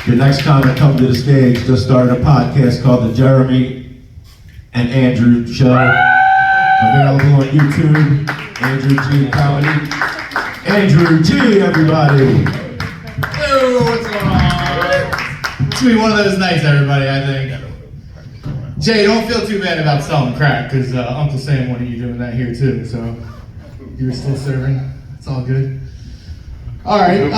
Your next comic come to the stage just started a podcast called The Jeremy and Andrew Show. Available on YouTube. Andrew G Comedy. Andrew G, everybody. Hey, what's going on? It's gonna be one of those nights, everybody, I think. Jay, don't feel too bad about selling crack, because Uncle Sam wanted you doing that here too, so you were still serving. It's all good. All right,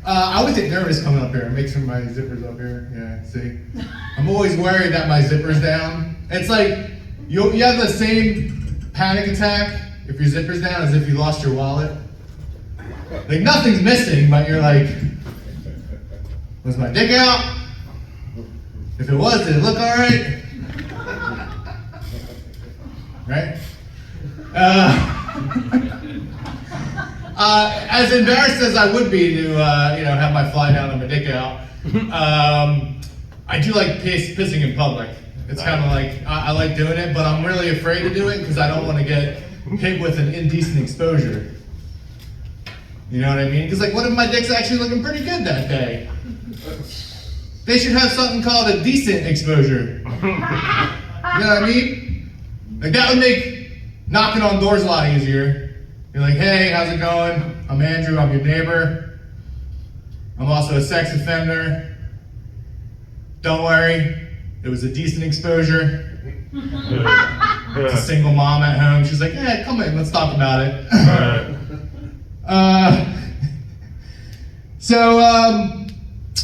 I always get nervous coming up here. Make sure my zipper's up here. Yeah, see? I'm always worried that my zipper's down. It's like, you have the same panic attack if your zipper's down as if you lost your wallet. Like, nothing's missing, but you're like, was my dick out? If it was, did it look all right? Right? As embarrassed as I would be to, have my fly down and my dick out, I do like pissing in public. It's kind of like, I like doing it, but I'm really afraid to do it because I don't want to get hit with an indecent exposure. You know what I mean? Because like, what if my dick's actually looking pretty good that day? They should have something called a decent exposure. You know what I mean? Like that would make knocking on doors a lot easier. You're like, hey, how's it going? I'm Andrew, I'm your neighbor. I'm also a sex offender. Don't worry, it was a decent exposure. It's a single mom at home. She's like, hey, come in, let's talk about it.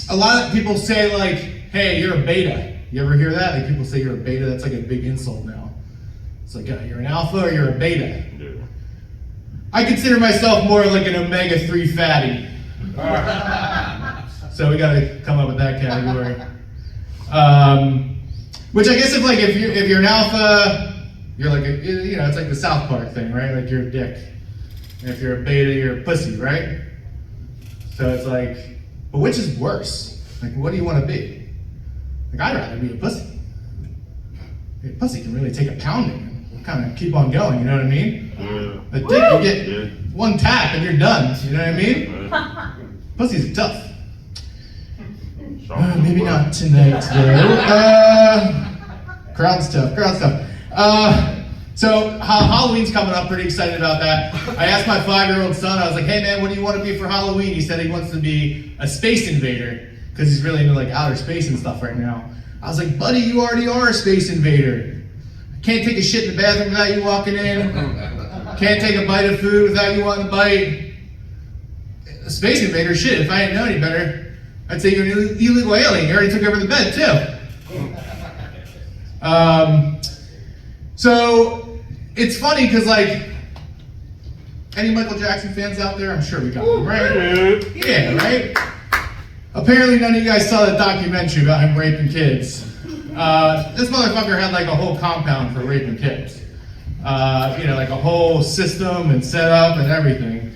A lot of people say like, hey, you're a beta. You ever hear that? Like people say you're a beta, that's like a big insult now. It's like, you're an alpha or you're a beta. Yeah. I consider myself more like an omega-3 fatty. So we gotta come up with that category. Which I guess if you're an alpha, you're like it's like the South Park thing, right? Like you're a dick. And if you're a beta, you're a pussy, right? So it's like, but which is worse? Like, what do you want to be? Like, I'd rather be a pussy. A pussy can really take a pounding and kind of keep on going, you know what I mean? Yeah. A dick, you get one tap and you're done, you know what I mean? Yeah. Pussies are tough. Maybe not tonight, though. Crowd's tough. So Halloween's coming up, pretty excited about that. I asked my 5-year-old son, I was like, hey man, what do you want to be for Halloween? He said he wants to be a space invader, because he's really into like outer space and stuff right now. I was like, buddy, you already are a space invader. I can't take a shit in the bathroom without you walking in. Can't take a bite of food without you wanting to bite. A space invader, shit, if I didn't know any better, I'd say you're an illegal alien. You already took over the bed too. So it's funny because like, any Michael Jackson fans out there? I'm sure we got them, right? Yeah, right? Apparently none of you guys saw the documentary about him raping kids. This motherfucker had like a whole compound for raping kids. Like a whole system and setup and everything.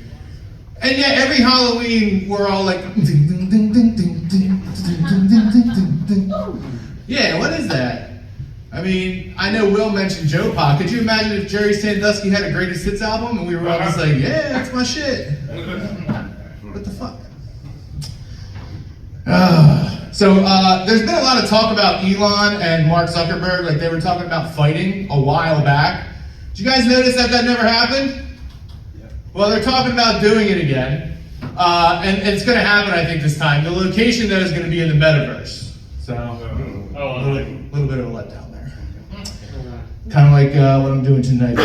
And yet every Halloween we're all like, yeah, what is that? I mean, I know Will mentioned Joe Pa. Could you imagine if Jerry Sandusky had a greatest hits album and we were all just like, yeah, that's my shit. What the fuck? There's been a lot of talk about Elon and Mark Zuckerberg, like they were talking about fighting a while back. Did you guys notice that never happened? Yeah. Well, they're talking about doing it again. And it's gonna happen, I think, this time. The location though is gonna be in the metaverse. So, a little bit of a letdown there. Kind of like what I'm doing tonight.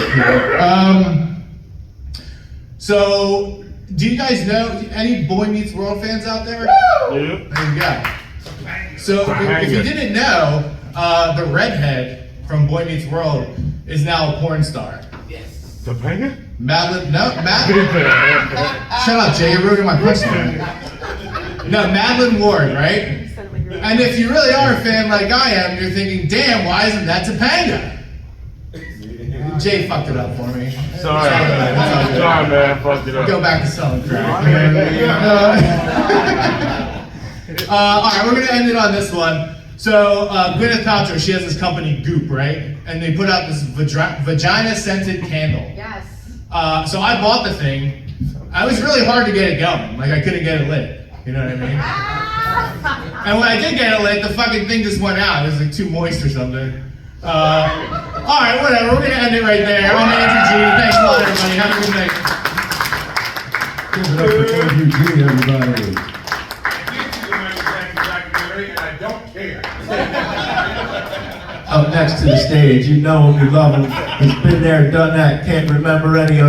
So, do you guys know any Boy Meets World fans out there? Woo! Yeah. There you go. So, if you didn't know, the redhead from Boy Meets World is now a porn star. Yes. Topanga? Madeline. Shut up, Jay. You're ruining my punchline. No, Madeline Ward, right? And if you really are a fan like I am, you're thinking, damn, why isn't that Topanga? Jay fucked it up for me. Sorry, man. Fucked it up. Go back to selling crack. Alright, we're going to end it on this one. So, Gwyneth Paltrow, she has this company, Goop, right? And they put out this vagina-scented candle. Yes. So I bought the thing, I was really hard to get it going. Like I couldn't get it lit. You know what I mean? And when I did get it lit, the fucking thing just went out. It was like too moist or something. All right, whatever. We're gonna end it right there. I'm Andrew G. Thanks a lot, everybody. Have a good night. Give it up for Andrew G, everybody. And I don't care. Up next to the stage, you know him, you love him. He's been there, done that, can't remember any of